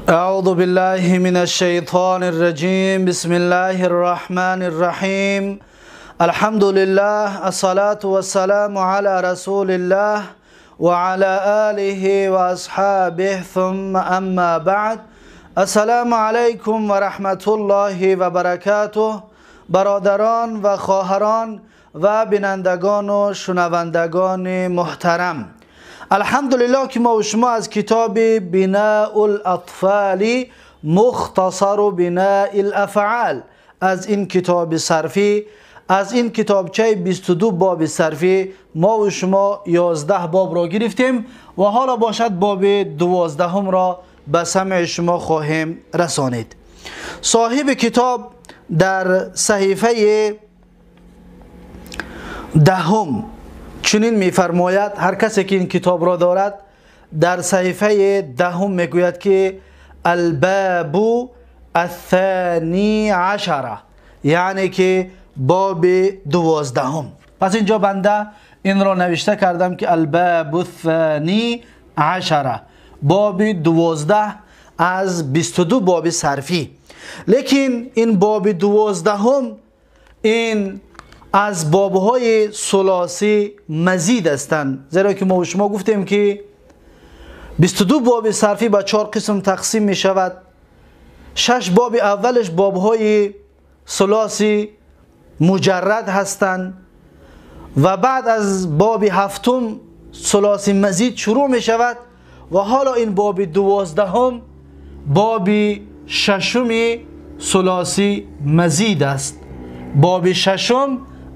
أعوذ بالله من الشيطان الرجيم. بسم الله الرحمن الرحيم. الحمد لله، الصلاة والسلام على رسول الله وعلى آله وأصحابه، ثم أما بعد. السلام عليكم ورحمة الله وبركاته. برادران و خواهران و بینندگان و شنوندگان محترم، الحمدلله که ما و شما از کتاب بناء الاطفال مختصر بناء الافعال، از این کتاب صرفی، از این کتابچه 22 باب صرفی، ما و شما 11 باب را گرفتیم و حالا باشد باب 12 را به سمع شما خواهیم رسانید. صاحب کتاب در صحیفه 10 چنین میفرماید، هر کسی که این کتاب را دارد در صحیفه 10 میگوید که الباب الثانی عشره، یعنی که باب 12. پس اینجا بنده این را نوشته کردم که الباب الثانی عشره، باب 12 از 22 باب صرفی. لیکن این باب 12 این از بابهای ثلاثی مزید هستند، زیرا که ما و شما گفتیم که 22 باب صرفی به 4 قسم تقسیم می شود. 6 باب اولش بابهای ثلاثی مجرد هستند و بعد از باب 7 ثلاثی مزید شروع می شود و حالا این باب 12 باب 6 ثلاثی مزید است. باب 6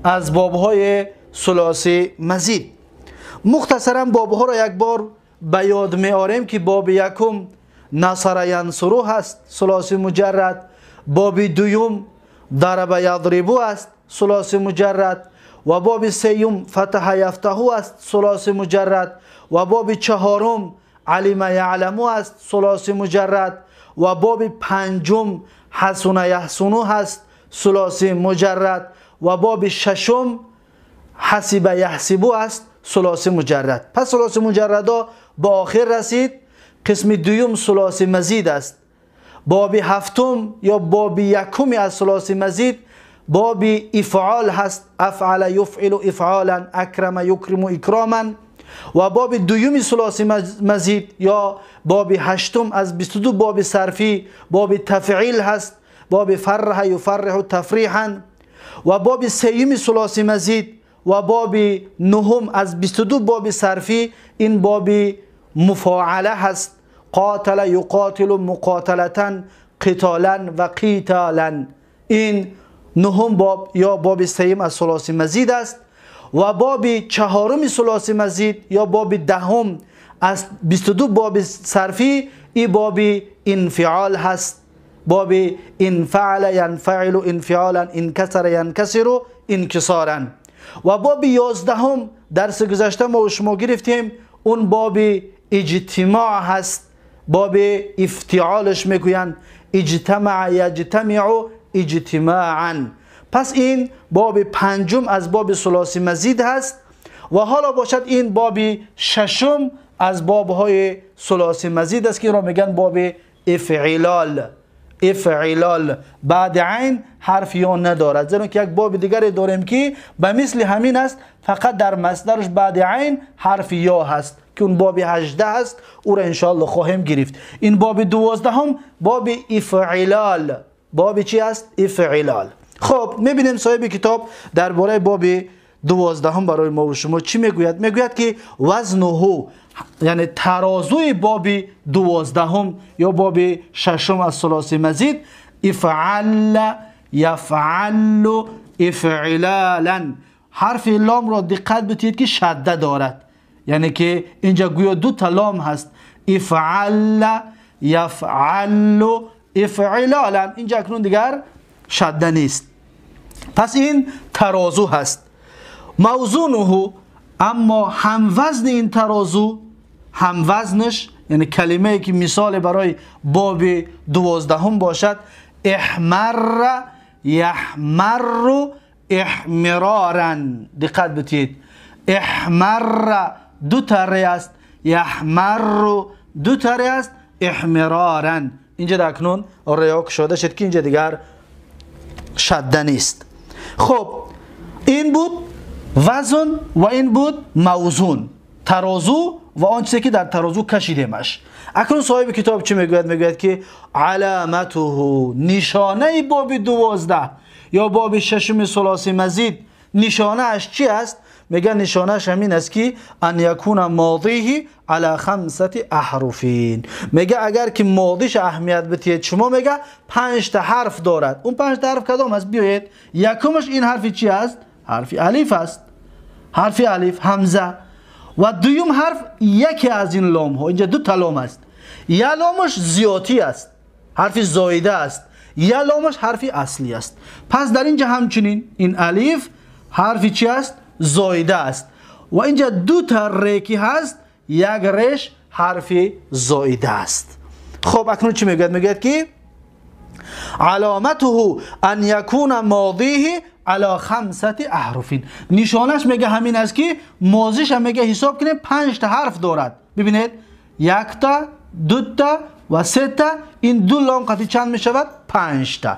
از بابهای ثلاثی مزید. مختصرا بابها را یک بار به یاد می آریم که باب 1 نصر ینصره است، ثلاثی مجرد. باب 2 ضرب یضرب است، ثلاثی مجرد. و باب 3 فتح یفتح است، ثلاثی مجرد. و باب 4 علم یعلم است، ثلاثی مجرد. و باب 5 حسن یحسن است، ثلاثی مجرد. و باب 6 حسب یحسب است، ثلاثی مجرد. پس ثلاثی مجردا به آخر رسید. قسم 2 ثلاثی مزید است. باب 7 یا باب 1 از ثلاثی مزید باب افعال هست، افعل یفعل افعالا، اکرم یکرم اکراما. و باب 2 ثلاثی مزید یا باب 8 از 22 باب صرفی باب تفعیل هست، باب فرح یفرح تفریحا. و باب 3 ثلاثی مزید و باب 9 از 22 باب صرفی این باب مفاعله هست، قاتل یقاتل مقاتلتا، قتالا و قیتالا. این 9 باب یا باب 3 از ثلاثی مزید است. و باب 4 ثلاثی مزید یا باب 10 از 22 باب صرفی این باب انفعال هست، باب انفعل ینفعل انفعالا، انکسر ینکسر انکسارا. و باب 11 درس گذشته ما و شما گرفتیم، اون باب اجتماع هست، باب افتعالش میگویند اجتمع یجتمع اجتماعا. پس این باب 5 از باب ثلاثی مزید هست و حالا باشد این باب 6 از بابهای ثلاثی مزید است که را میگن باب افعلال. افعلال بعد عین حرف یا ندارد، زیرا که یک باب دیگری داریم که به مثل همین است، فقط در مصدرش بعد عین حرف یا هست که اون باب 18 است، او را انشاءالله خواهیم گرفت. این باب 12 باب افعلال. باب چی است؟ افعلال. خب میبینیم صاحب کتاب درباره باب 12 برای ما و شما چی میگوید؟ میگوید که وزنه، یعنی ترازوی باب 12 یا باب 6 از ثلاثی مزید، افعل یفعل افعلالا. حرف لام را دقت بدید که شده دارد، یعنی که اینجا گویا 2 لام هست، افعل یفعل افعلالا. اینجا اکنون دیگر شده نیست. پس این ترازو هست. موزونه، اما هموزن این ترازو، هموزنش یعنی کلمه که مثال برای باب 12 باشد، احمر یحمر احمرارا. دقت بدید، احمر 2 تره است، یحمر 2 تره است، احمرارا اینجا در اکنون ریا شده شد که اینجا دیگر شده نیست. خب این بود وزن و این بود موزون، ترازو و آن چیزی که در ترازو کشیدیمش. اکنون صاحب کتاب چی میگوید؟ میگوید که علامته، نشانه باب 12 یا باب 6 ثلاثی مزید نشانه اش چی است؟ میگه نشانه اش همین است که ان یکون ماضیه علی 5 احرفین. میگه اگر که ماضیش اهمیت بتید شما میگه 5 تا حرف دارد. اون 5 تا حرف کدام است؟ بیایید یکمش این حرف چی است؟ حرف الف است، حرف الف همزه. و دویم حرف یکی از این لام ها، اینجا 2 تا لام است. یا لامش زیاتی است، حرف زایده است، یا لامش حرف اصلی است. پس در اینجا همچنین این الف حرف چی است؟ زایده است. و اینجا 2 تا ریکی هست، یک ریش حرف زایده است. خب اکنون چی میگوید؟ میگوید که علامته ان یکون ماضیه علی 5 احرفین. نشانش میگه همین است که ماضیش هم میگه حساب کنیم 5 تا حرف دارد. ببینید 1 تا 2 تا و 3 تا، این 2 لام قطعی چند میشود؟ 5 تا.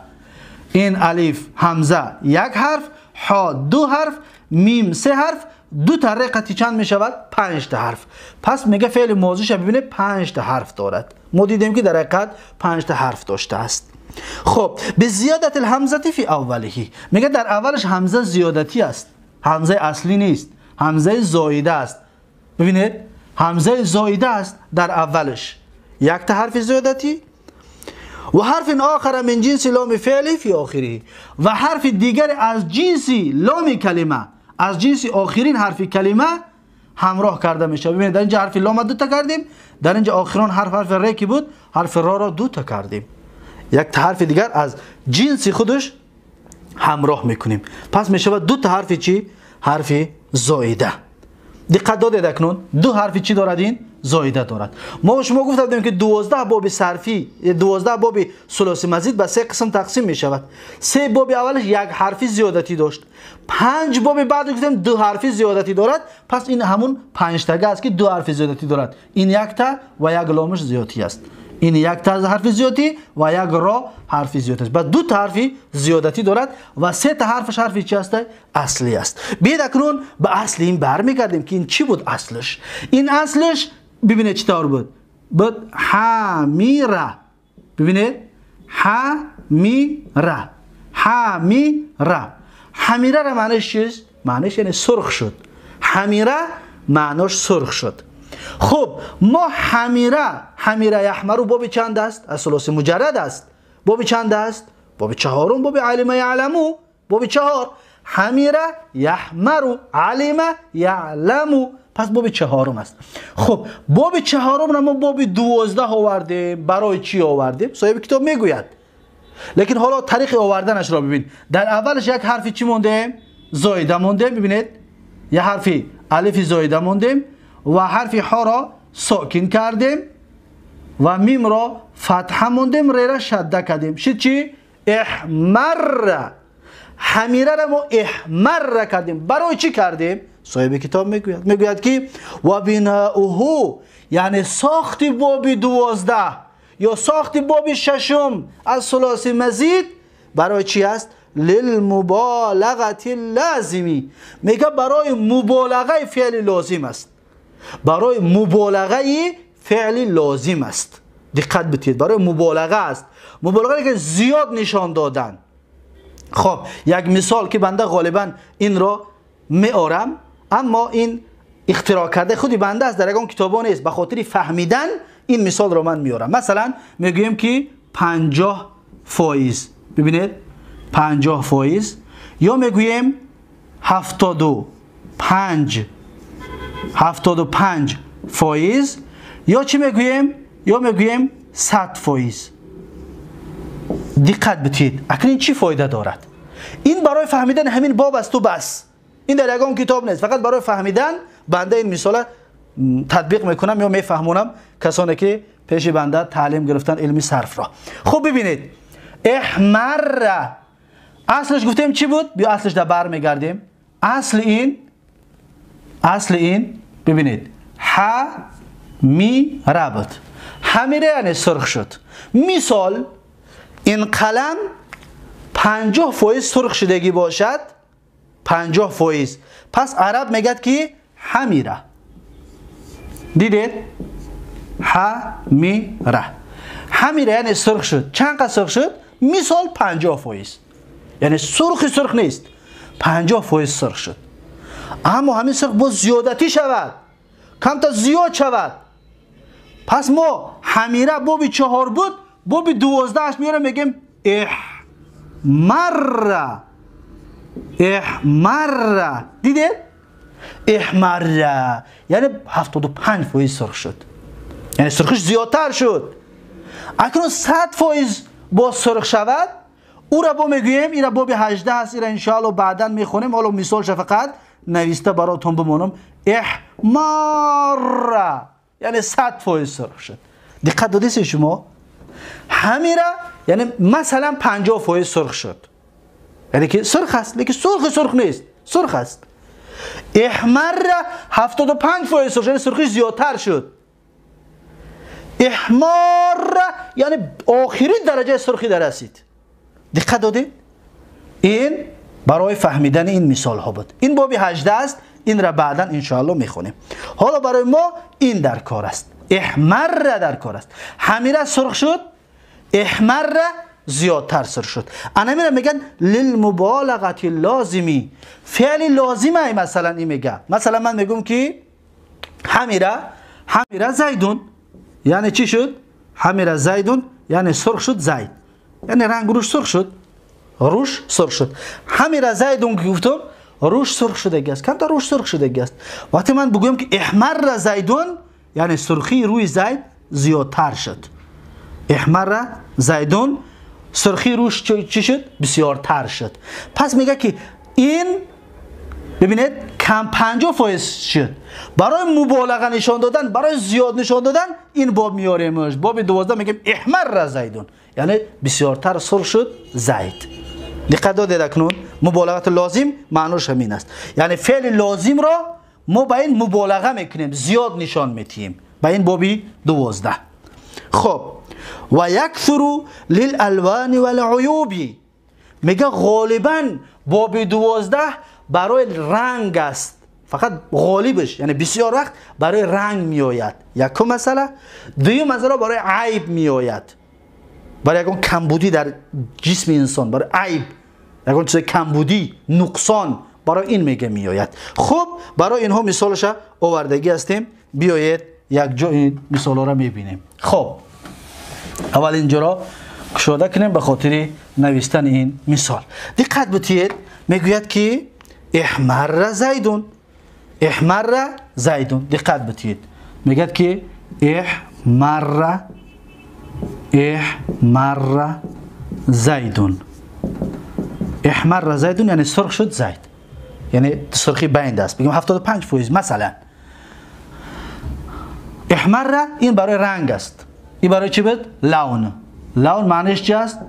این الف همزه 1 حرف، ها 2 حرف، میم 3 حرف، 2 تا ر قطعی چند میشود؟ 5 تا حرف. پس میگه فعل ماضیش ببینید 5 تا حرف دارد. ما دیدیم که در حقیقت 5 تا حرف داشته است. خب به زیادت الحمزه فی اوله، میگه در اولش حمزه زیادتی است، حمزه اصلی نیست، حمزه زایده است. ببینید حمزه زایده است در اولش، 1 تا حرف زیادتی. و حرف آخر من جنس لام فعل فی آخره، و حرف دیگر از جنس لام کلمه، از جنس آخرین حرف کلمه همراه کرده میشه. ببینید در اینجا حرف لام 2 تا کردیم، در اینجا آخران حرف ر کی بود، حرف را 2 تا کردیم. 1 تا حرف دیگر از جنس خودش همراه میکنیم. پس میشه 2 تا حرف چی؟ حرف زایده. دقت دادید اکنون 2 حرف چی دارد؟ این زایده دارد. ما شما گفتیم که 12 باب صرفی، 12 باب ثلاثی مزید به 3 قسم تقسیم می شود. 3 باب اولش 1 حرف زیادتی داشت، 5 باب بعد گفتیم 2 حرف زیادتی دارد. پس این همون 5 تاگه است که 2 حرف زیادتی دارد. این 1 تا و 1 لامش زیادتی است. این 1 تا حرف زیادتی و 1 را حرف زیادتی است. بعد 2 تا حرف زیادتی دارد و 3 تا حرفش حرف چی است؟ اصلی است. بیاید اکنون به اصل این برمیگردیم که این چی بود اصلش. این اصلش ببینید چطور بود؟ بود حمیره. ببینید حمیره، حمیره. حمیره را معنیش چیست؟ معنیش یعنی سرخ شد. حمیره معنیش سرخ شد. خب ما حمیره یحمر باب چند است؟ از ثلاثی مجرد است. باب چند است؟ باب 4، باب علم یعلمو، باب 4. حمیره یحمر علم یعلمو، پس باب 4 است. خب باب 4 را ما باب 12 آوردیم. برای چی آوردیم؟ صاحب کتاب میگوید. لیکن حالا طریق آوردنش را ببین. در اولش 1 حرفی چی موندیم؟ زایده موندیم. ببینید یه حرفی الف زایده موندیم و حرف ح را ساکن کردیم و میم را فتحه موندیم، ر را شده کردیم. شد چی؟ احمر. حمیره را ما احمر کردیم. برای چی کردیم؟ صاحب کتاب میگوید که و بناؤه، یعنی ساخت باب 12 یا ساخت باب 6 از ثلاثی مزید برای چی است؟ للمبالغه لازمی. میگه برای مبالغه فعل لازم است. برای مبالغه فعل لازم است. دقت بتید، برای مبالغه است. مبالغه که زیاد نشان دادن. خب یک مثال که بنده غالبا این را میارم، اما این اختراع کرده خودی بنده است، در یگان کتابا نیست. به خاطر فهمیدن این مثال را من میارم. مثلا میگویم که 50%. ببینید 50%، یا میگویم 75%، یا چی میگویم؟ یا میگویم 100%. دقت بتید اکنون چی فایده دارد؟ این برای فهمیدن همین باب است و بس. این در یگان کتاب نیست، فقط برای فهمیدن بنده این مثال تطبیق میکنم یا میفهمونم کسانی که پیش بنده تعلیم گرفتن علمی صرف را. خب ببینید احمر اصلش گفتیم چی بود؟ بیا اصلش در بر میگردیم. اصل این ببینید حمیره بود. حمیره یعنی سرخ شد. مثال این قلم 50% سرخ شدگی باشد، 50%، پس عرب میگد که حمیره. دیدید؟ حمیره. حمیره یعنی سرخ شد. چند قدر سرخ شد؟ مثال 50%. یعنی سرخ نیست، 50% سرخ شد. اما همین سرخ باز زیادتی شود، کم تا زیاد شود. پس ما حمیره بابی 4 بود، بابی 12 اش میاره میگیم احمر. احمر. دیدید؟ احمر یعنی 75% سرخ شد، یعنی سرخش زیادتر شد. اکنون 100% باز سرخ شود، او را با میگوییم، این را باب 18 هست، این را انشاءالله بعدا میخونیم. حالا مثالش فقط نویسته براتون بمونم. احمر یعنی 100% سرخ شد. دقت دادید شما؟ حمیره یعنی مثلا 50% سرخ شد، یعنی که سرخ است لیکن سرخ نیست، سرخ است. احمر 75% سرخ، یعنی سرخش زیادتر شد. احمر یعنی آخرین درجه سرخی در رسید. دقت دادید؟ این برای فهمیدن این مثال ها بود. این باب 18 است، این را بعدا انشاءالله میخونیم. حالا برای ما این در کار است، احمر در کار است. حمیره سرخ شد، احمر زیادتر سرخ شد. انا میرم میگن للمبالغه لازمی، فعل لازمه. مثلا این میگه، مثلا من میگم که حمیره زیدون، یعنی چی شد؟ حمیره زیدون یعنی سرخ شد زید، یعنی رنگ روش سرخ شد، روش سرخ شد. حمیره زیدون که گفتم روش سرخ شده است، کم تا روش سرخ شده است. وقتی من بگویم که احمر زیدون یعنی سرخی روی زید زیادتر شد. احمر زیدون سرخی روش چی شد؟ بسیارتر شد. پس میگه که این ببینید کم 50% شد. برای مبالغه نشان دادن، برای زیاد نشان دادن این باب میاریمش. باب 12 میگیم احمر زیدون یعنی بسیارتر سرخ شد زید. دقت دادید اکنون؟ مبالغه لازم معنیش همین است، یعنی فعل لازم را ما با این مبالغه میکنیم، زیاد نشان میدیم، با این بابی 12. خب و یکثر للالوان والعیوب، میگه غالبا باب 12 برای رنگ است، فقط غالبش یعنی بسیار وقت برای رنگ میآید. یکم مسئله. دوم مسئله برای عیب میآید، برای یکم کمبودی در جسم انسان، برای عیب، یکم چیز کمبودی، نقصان، برای این میگه میآید. خب برای اینها مثالش آوردگی هستیم. بیایید یک جا این مثال را میبینیم. خب اول اینجا را کشاده کنیم به خاطر نوشتن این مثال. دقت بتید میگوید که احمر زیدون، احمر زیدون. دقت بتید میگد که احمر زیدون، احمر زیدون یعنی سرخ شد زید، یعنی سرخی بین است. بگیم 75%. مثلا احمر این برای رنگ است، این برای چی بود؟ لون. لون معنیش چی است؟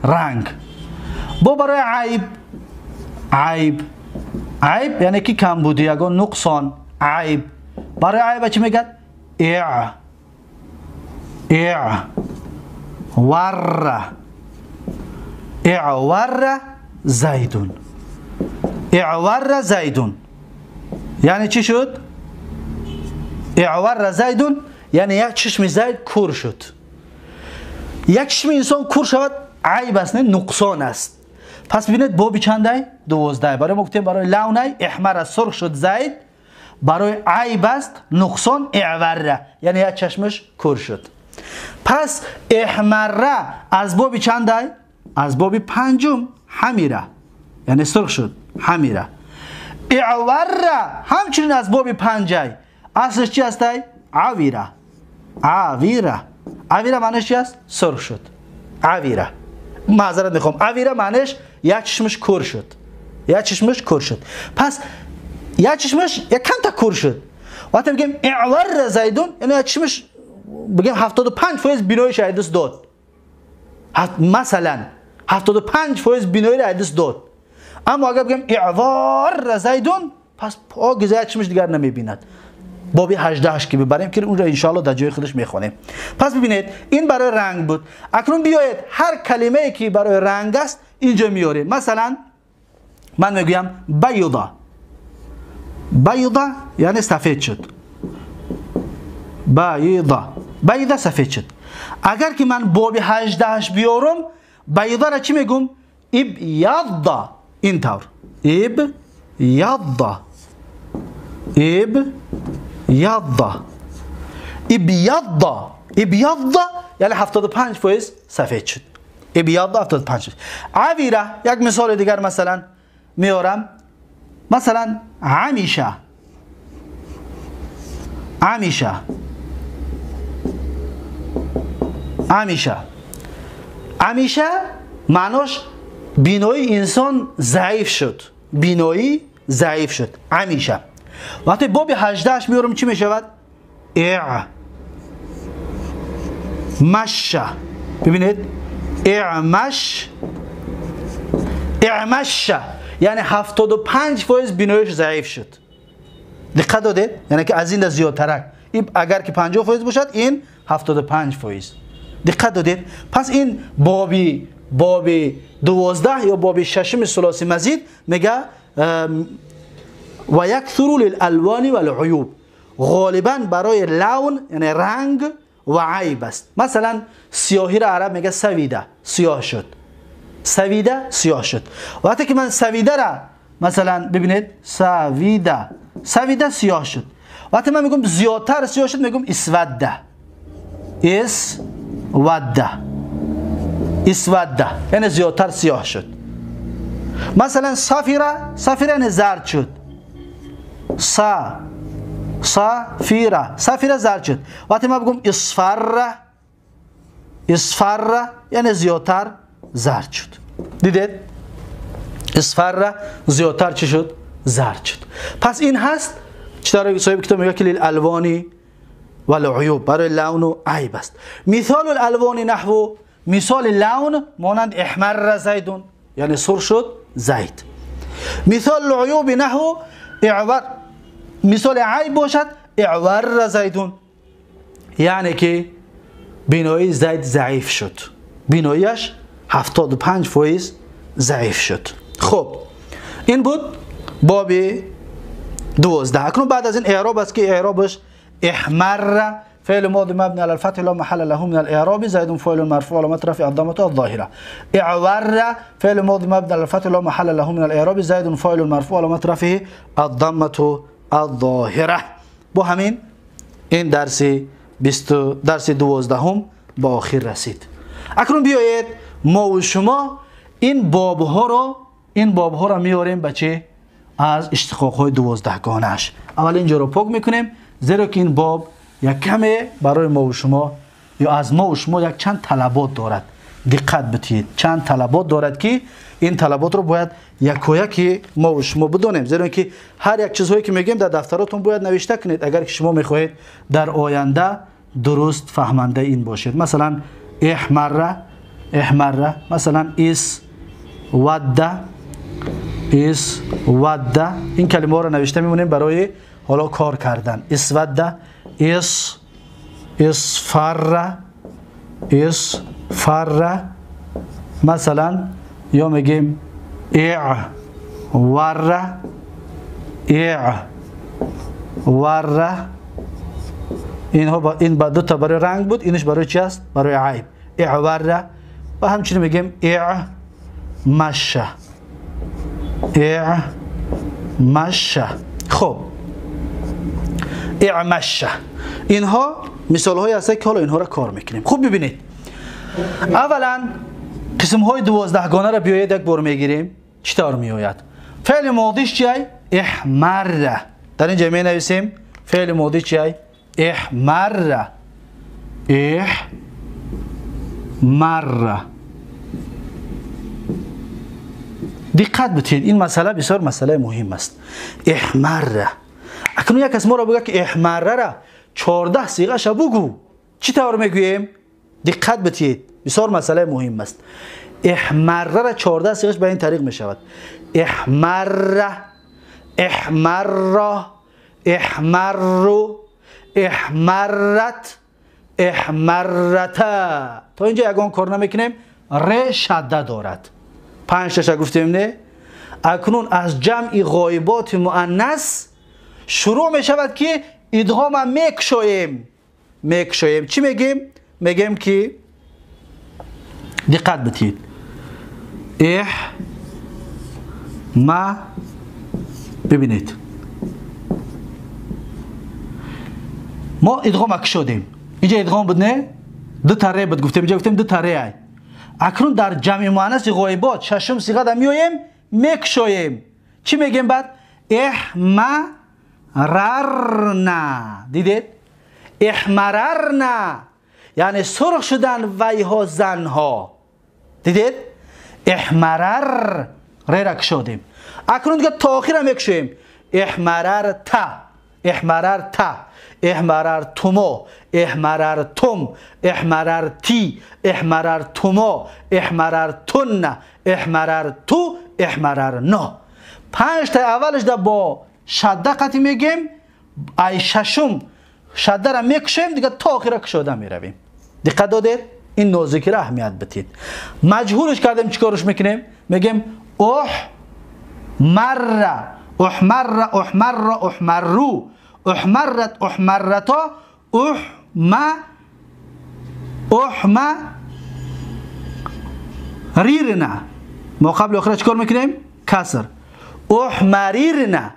رنگ. با برای عیب یعنی که کمبودی، یا نقصان، عیب. برای عیب چی میگد؟ اعور زیدون، اعور زیدون یعنی چی شد؟ اعور زیدون یعنی یک چشم زید کور شد. یک چشم انسان کور شود عیب است، نه نقصان است. پس ببینید بابی چنده؟ 12. برای ما گفتیم برای لونه احمر سرخ شد زید، برای عیب است نقصان اعوره یعنی یک چشمش کور شد. پس احمره از بابی چنده؟ از بابی 5 حمیره یعنی سرخ شد حمیره. اعوره همچنین از بابی 5 اصلش چی است؟ عویره. عویره معنیش چی است؟ سرخ شد. عویره، معذرت میخوام، عویره معنیش یک چشمش کور شد، یک چشمش کور شد. پس یک چشمش یک کم تا کور شد. وقتی میگیم اعور زیدون یعنی یک چشمش بگیم 75% بیناییش دست داد، مثلا 75% بینایی را دست داد. اما اگر بگیم اعور زیدون پس آگزه یک چشمش دیگر نمیبیند، باب 18 که ببریم که اون را ان شاء الله در جای خودش میخونیم. پس ببینید این برای رنگ بود. اکنون بیایید هر کلمه‌ای که برای رنگ است اینجا میاریم. مثلا من میگویم بیضا. بیضا یعنی سفید شد. بیضا سفید شد. اگر که من باب 18 بیارم بیضا را چی میگم؟ ابیضا. اینطور ابیضا ابیضا یعنی 75% سفید شد. ابیضا 75%. عویره یک مثال دیگر مثلا میارم. مثلا عمیشه معناش بینایی انسان ضعیف شد. بینایی ضعیف شد. عمیشه. وقتی باب 18 میارم چی میشود؟ مشه. ببینید اعمش یعنی 75% بیناییش ضعیف شد. دقت دادید؟ یعنی که از این زیادتر اگر که 50% باشد این 75%. دقت دادید؟ پس این باب 12 یا باب 6 ثلاثی مزید میگه و یکثر للالوان والعیوب. غالبا برای لون یعنی رنگ و عیب است. مثلا سیاهی را عرب میگه سویده، سیاه شد. سویده سیاه شد. وقتی که من سویده را مثلا ببینید سویده سیاه شد. وقتی من میگم زیادتر سیاه شد میگم اسوده یعنی زیادتر سیاه شد. مثلا صفیره یعنی زرد شد. صفیره زرد شد. وقتی من بگم اصفره یعنی زیادتر زرد شد. دیدید؟ اصفره زیادتر چی شد؟ زرد شد. پس این هست چطور صاحب کتاب میگه که للالوانی والعیوب برای لون و عیب است. مثال الالوان نحو مثال لون مانند احمر زیدون یعنی سرخ شد زید. مثال العیوب نحو اعور. مثال عیب باشد اعور زیدون یعنی که بینایی زید ضعیف شد. بیناییش 75% ضعیف شد. خب این بود باب 12. اکنون بعد از این اعراب است که اعرابش احمر فعل ماضی مبني على الفتح لا محل له من الاعراب زيد فاعل مرفوع علامه رفعه الضمه الظاهره. اعور فعل ماضي مبني على الفتح لا محل له من الاعراب زيد فاعل مرفوع علامه رفعه الضمه الظاهره. با همین این درس 12 به آخر رسید. اکنون بیایید ما و شما این باب ها را میاریم به چه؟ از اشتقاق های 12 گانش. اول اینجا رو پاک میکنیم زیرا که این باب یک کمه برای ما و شما یا از ما و شما یک چند طلبات دارد. دقت بدید چند طلبات دارد که این طلبات رو باید یکی ما و شما بدونیم، زیرا که هر یک چیزهایی که میگیم در دفتراتون باید نوشته کنید اگر که شما میخواهید در آینده درست فهمنده این باشید. مثلا احمره مثلا اسوده این کلمه ها رو نوشته میمونیم برای حالا کار کردن. اسوده اصفره مثلا یا میگیم اعوره این با دو تا برای رنگ بود، اینش برای چی است؟ برای عیب. اعوره و همچنین میگیم اعمشه. خب اعمشه اینها مثال های هست که حالا اینها را کار میکنیم. خوب ببینید اولا قسم های 12 گانه را بیایید یک بار میگیریم. چطور میآید؟ فعل ماضیش چیه؟ احمره. در اینجا می نویسیم فعل ماضی چیه؟ احمره. دقت بدید این مسئله بسیار مسئله مهم است. احمره. اکنون یک کس ما را بگه که احمره را 14 صیغه ش بگو، چی طور میگوییم؟ دقت بدید بسیار مسئله مهم است. احمره را 14 صیغه به این طریق می شود. احمره، احمره، احمرو، احمرت احمرتا. تا اینجا یگان کار نمیکنیم. ر شده دارد. 5 تاشا گفتیم نه. اکنون از جمع غایبات مؤنث شروع می شود که ادغام میکشویم. چی میگیم؟ میگیم که دقت بدید. ما ببینید ما ادغام کشیدیم. اینجا ادغام بود نه؟ دو تا ر بود گفتیم. اینجا گفتیم دو تا ر ای. اکنون در جمع مؤنث غایبات ششم صیغه دا میایم میکشویم. چی میگیم بعد؟ احمررنا. دیدید؟ احمررنا یعنی سرخ شدن ویها زنها. دیدید؟ احمرر ر را کشیدیم. اکنون دیگه تا آخر هم میکشویم. احمررتا احمررتا احمررتما احمررتم احمررتی احمررتما احمررتن احمررتو احمررنا. 5 تا اولش دا با شده قطعی میگیم. ای ششم شده را میکشیم دیگه تا آخر کشیده میرویم. دقت دادید؟ این نازکی را اهمیت بدید. مجهولش کردیم چیکارش میکنیم؟ میگیم احمر احمر احمر احمرو احمرت احمرتا احمریرنا. ما قبل آخر چیکار میکنیم؟ کسر. احمریرنا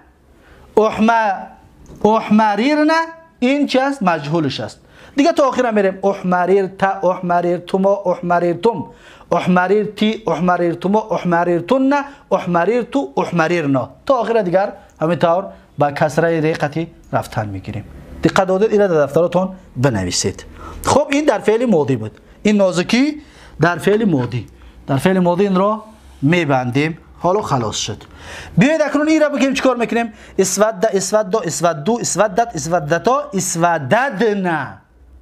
احمریرنا این چی است؟ مجهولش است. دیگه تا آخر میریم. احمریرتا احمریرتما احمریرتم احمریرتی احمریرتما احمریرتن احمریرتو احمریرنا. تا آخر دیگر همینطور با کسره ریقتی رفتن میگیریم. دقت دادید؟ اینا در دفتراتون بنویسید. خب این در فعل ماضی بود. این نازکی در فعل ماضی. در فعل ماضی این را میبندیم. حالا خلاص شد. بیایید اکنون این را بگیم چیکار میکنیم؟ اسود اسود اسودو اسودت اسودتا اسوددنا.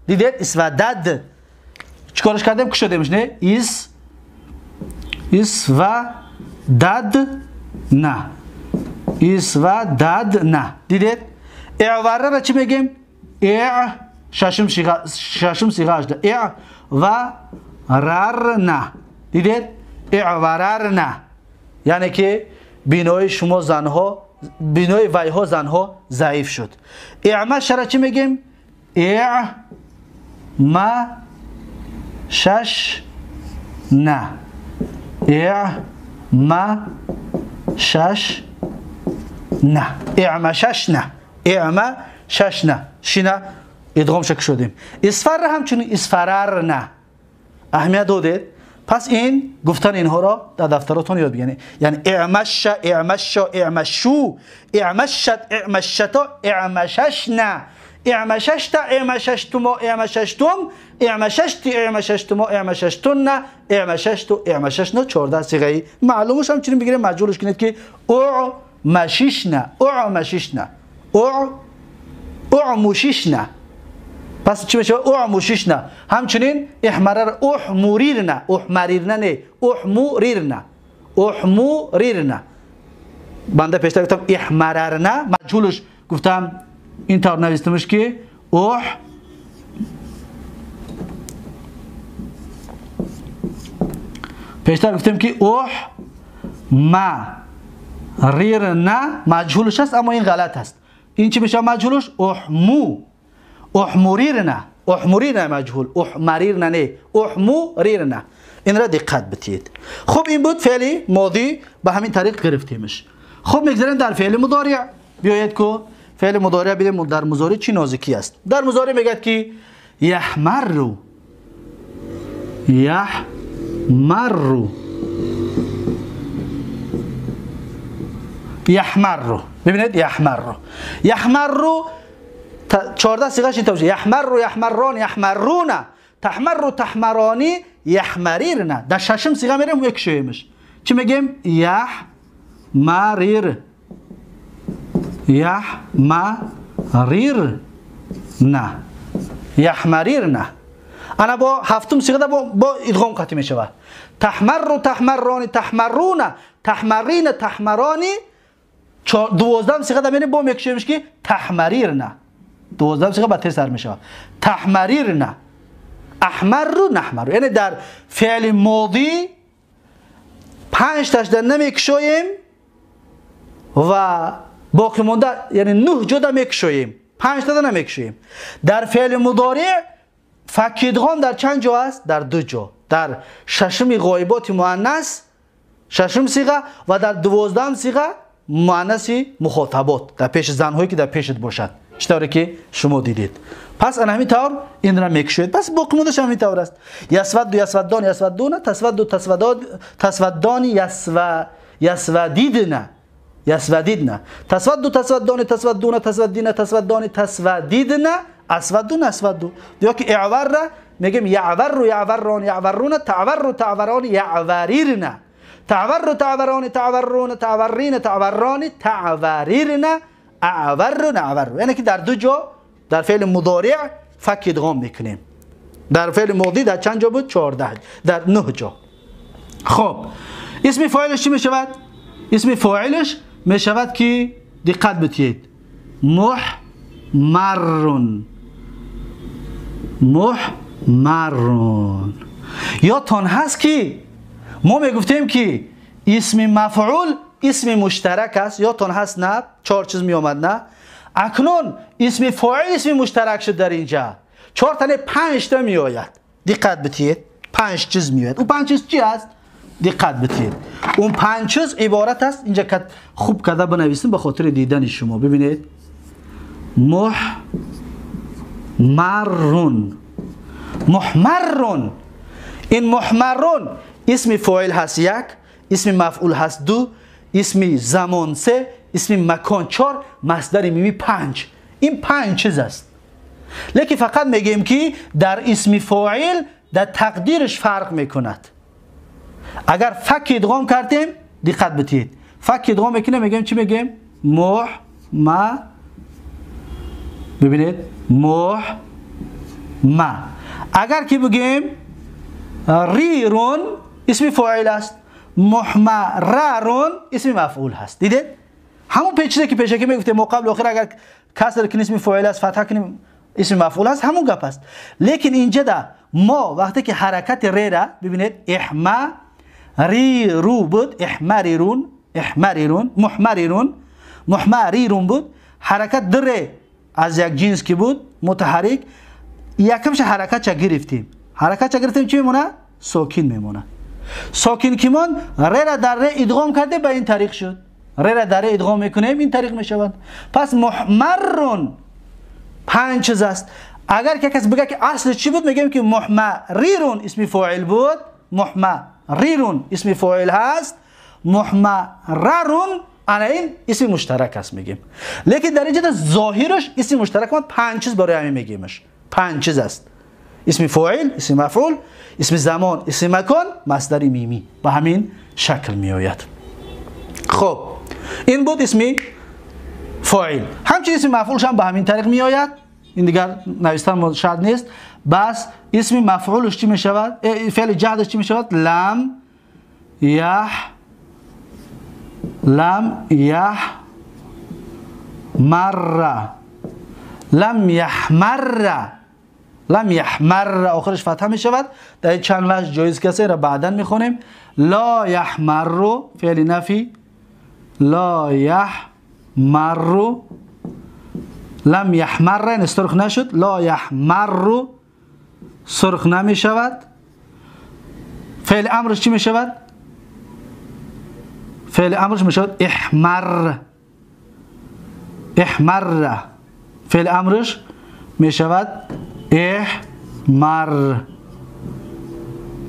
دیدید؟ اسودد چیکارش کردیم؟ کشیدیمش نه؟ اسوددنا اسوددنا. دیدید؟ اعوره را چی میگیم؟ ششم صیغه اجده. اعوررنا. دیدید؟ اعوررنا یعنی که بینای شما زنها بینای ویها زنها ضعیف شد. اعمش را چی میگیم؟ اعمششنا اعمششنا اعمششنا اعمششنا شینا ادغام شک شدیم. اصفر همچنین اصفررنا. اهمیت دادید؟ پس این گفتن اینها را در دفتراتون یاد بگیرید. یعنی اعمش اعمش اعمشو اعمشت اعمشتا اعمششنا اعمششت اعمششتما اعمششتم اعمششتی اعمششتما اعمششتن اعمششتو اعمششنا. 14 صیغه معلومش هم چنین بگیرید. مجهولش کنید که اعمششنا اعمششنا اعمششنا. پس چی میشه؟ اعمششنا. همچنین احمرر احمریرنا احمریرنا نه احمریرنا احمریرنا. بنده پیشتر گفتم احمررنا. مجهولش گفتم این طور نوشتمش که پیشتر گفتم که احمریرنا مجهولش است اما این غلط است. این چی میشه مجهولش؟ احمریرنا احمریرنا مجهول احمریرنا نه احمریرنا. این را دقت بدید. خب این بود فعل ماضی به همین طریق گرفتیمش. خب میگذاریم در فعل مضارع. بیایید که فعل مضارع ببینیم در مضارع چی نازکی است. در مضارع میگه که یحمرو یحمرو یحمرو. ببینید یحمرو یحمرو 14 صیغه‌اش اینطور میشه. یحمرو یحمران یحمرون تحمر تحمرانی یحمریرنا. در ششم صیغه میریم یک شویمش. چی میگیم؟ یحمریر یحمریرنا یحمریرنا. انا با هفتم صیغه با ادغام قطعی میشه. تحمر تحمرانی تحمرون تحمرین تحمرانی. 12 صیغه میریم با یک شویمش که تحمریرنا 12 صيغه با ت سر می شود. تحمررنا احمر نحمر، یعنی در فعل ماضی 5 تاش در نمیکشویم و باقی مونده یعنی 9 جدا میکشویم، 5 تا نمیکشویم. در فعل مضارع فک ادغام در چند جا است؟ در 2 جا، در ششم غایبات مؤنث ششم صیغه و در 12 صیغه مؤنث مخاطبات، در پیش زنهایی که در پیشت باشد، چطوری که شما دیدید. پس انا همین طور این را میکشید. پس باقی موندهش همین طور است. یسود یسودان یسودون، تسود تسودان یسودیدن یسودیدن، تسود تسودان تسودون تسودین تسودان تسودیدن، اسودون اسودو. یا که اعور را میگیم یعور یعوران یعورون، تعور تعوران یعوریرن، تعور تعوران تعورون تعورین تعوران تعوریرن، اعور اعور. یعنی که در 2 جا در فعل مضارع فک ادغام میکنیم. در فعل ماضی در چند جا بود؟ 14. در 9 جا. خب اسم فاعلش چی میشود؟ اسم فاعلش میشود که دقت بتید محمرون. محمرون. یا تان هست که ما میگفتیم که اسم مفعول اسم مشترک است، یا تان هست نه 4 چیز می آمد نه. اکنون اسم فاعل اسم مشترک شد در اینجا 4 تا 5 تا می آید. دقت بتید 5 چیز می آید. اون 5 چیز چی است؟ دقت بتید اون 5 چیز عبارت است، اینجا خوب کرده بنویسیم به خاطر دیدن شما. ببینید محمرون. محمرون. این محمرون اسم فاعل هست 1، اسم مفعول هست 2، اسم زمان 3، اسم مکان 4، مصدر میمی 5. این 5 چیز است. لیکن فقط میگیم که در اسم فاعل در تقدیرش فرق میکند. اگر فک ادغام کردیم دقت بتید فک ادغام میکنه میگیم چی میگیم؟ ببینید اگر که بگیم ریرون اسم فاعل است، محمررون اسم مفعول هست. دیدید همون پیچیده که پیشه که میگفتیم ما قبل آخر اگر کسر کنیم اسم فاعل است، فتح کنیم اسم مفعول است، همون گپ است. لیکن اینجا ده ما وقتی که حرکت ری را ببینید احمریرو بود، احمریرون احمریرون محمریرون بود، حرکت در از یک جنس که بود متحرک، یکمش حرکت چه گرفتیم چی میمونه؟ ساکن میمونه. ساکن که من ری را در ری ادغام کرده به این طریق شد. ری را در ری ادغام میکنیم این طریق میشود. پس محمرون 5 چیز است. اگر که کسی بگه که اصل چی بود میگیم که محمریرون اسم فاعل بود، محمریرون اسم فاعل هست، محمررون انا این اسم مشترک است میگیم. لیکن در اینجا ظاهرش اسم مشترک ما 5 چیز برای همین میگیمش. 5 چیز است. اسم فاعل، اسم مفعول، اسم زمان، اسم مکان، مصدر میمی به همین شکل می آید. خب این بود اسم فاعل. همچنین اسم مفعولش هم به همین طریق می آید. این دیگر نوشتن شرط نیست. بس اسم مفعولش چی می شود؟ فعل جهدش چی می شود؟ لم یحمر آخرش فتحه می شود. در چند وجه جایز کسی را بعدا می خونیم. لا یحمر فعل نفی، لا یحمر، لم یحمر این سرخ نشد، لا یحمر سرخ نمی شود. فعل امرش چی می شود؟ فعل امرش می شود احمر. فعل امرش می شود احمر.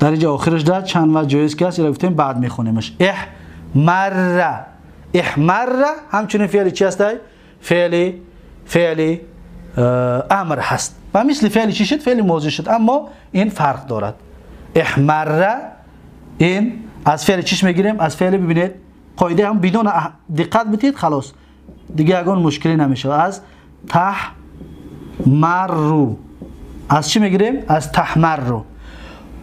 در اینجا آخرش داد چند وقت جایز که هست یا گفتیم بعد میخونیمش. احمر همچنین فعل چی هست؟ فعل امر هست و مثل فعل چی شد؟ فعل ماضی شد، اما این فرق دارد. احمر این از فعل چیش میگیریم؟ از فعل ببینید قاعده هم بدون دقت بتید خلاص دیگه اگه مشکلی نمیشه. از تحمرو از چی میگیریم؟ از تحمرو.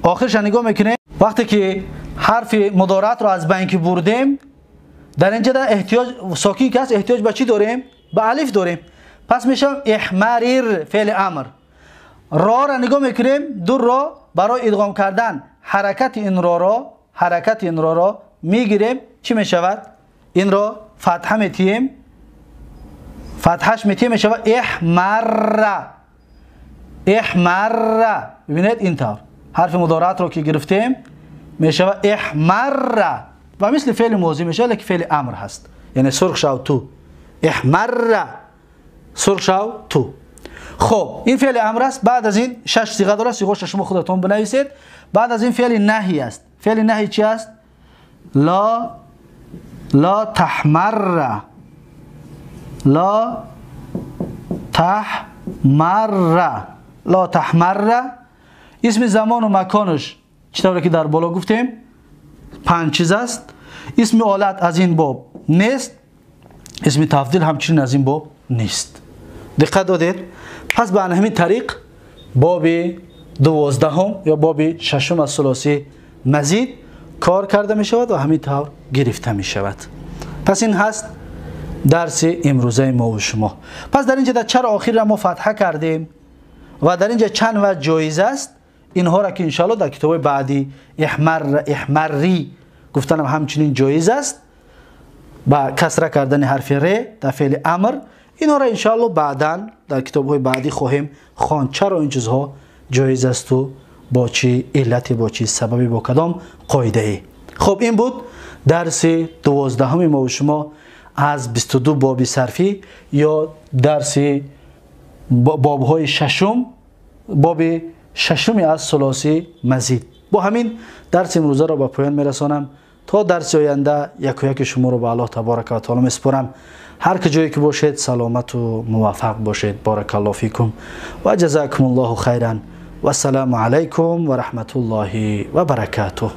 آخرش نگاه میکنیم وقتی که حرف مضارعت رو از بین بردیم در اینجا احتیاج ساکن که هست احتیاج به چی داریم؟ به الف داریم. پس میشه احمرر فعل امر. را را نگاه میکنیم، دو را برای ادغام کردن حرکت این را میگیریم. چی میشود؟ این را فتحه میتیم، فتحش میتیم میشود احمر. ببینید اینطور حرف مضارعت رو که گرفتیم میشود احمر و مثل فعل ماضی میشه، لیکن فعل امر هست، یعنی سرخ شو تو. احمر سرخ شو تو. خب این فعل امر است. بعد از این 6 صیغه داره، صیغه شما خودتون بنویسید. بعد از این فعل نهی است. فعل نهی چی است؟ لا تحمر، لا تحمر. اسم زمان و مکانش چطوری که در بالا گفتیم 5 چیز است. اسم آلت از این باب نیست، اسم تفضیل همچنین از این باب نیست. دقت دادید؟ پس به همین طریق باب 12 یا باب 6 از ثلاثی مزید کار کرده می شود و همین طور گرفته می شود. پس این هست درس امروزه ما و شما. پس در اینجا در چر آخر را ما فتحه کردیم و در اینجا چند وجه جایز است. اینها را که انشاءالله در کتاب بعدی احمری گفتنم همچنین جایز است، با کسره کردن حرف ر در فعل امر. اینها را انشاءالله بعداً در کتاب‌های بعدی خواهیم خواند چرا این چیزها جایز است و با چی علت، با چی سببی، با کدام قاعده ای. خب این بود درس 12 ما و شما از 22 باب صرفی یا درس باب‌های ششم، باب ششم از ثلاثی مزید. با همین درس امروزه را به پایان میرسانم. تا درس آینده یک و یک شما رو به الله تبارک و تعالی میسپارم. هر کجایی که باشید سلامت و موفق باشید. بارک الله فیکم و جزاکم الله خیرا و السلام علیکم و رحمت الله و برکاته.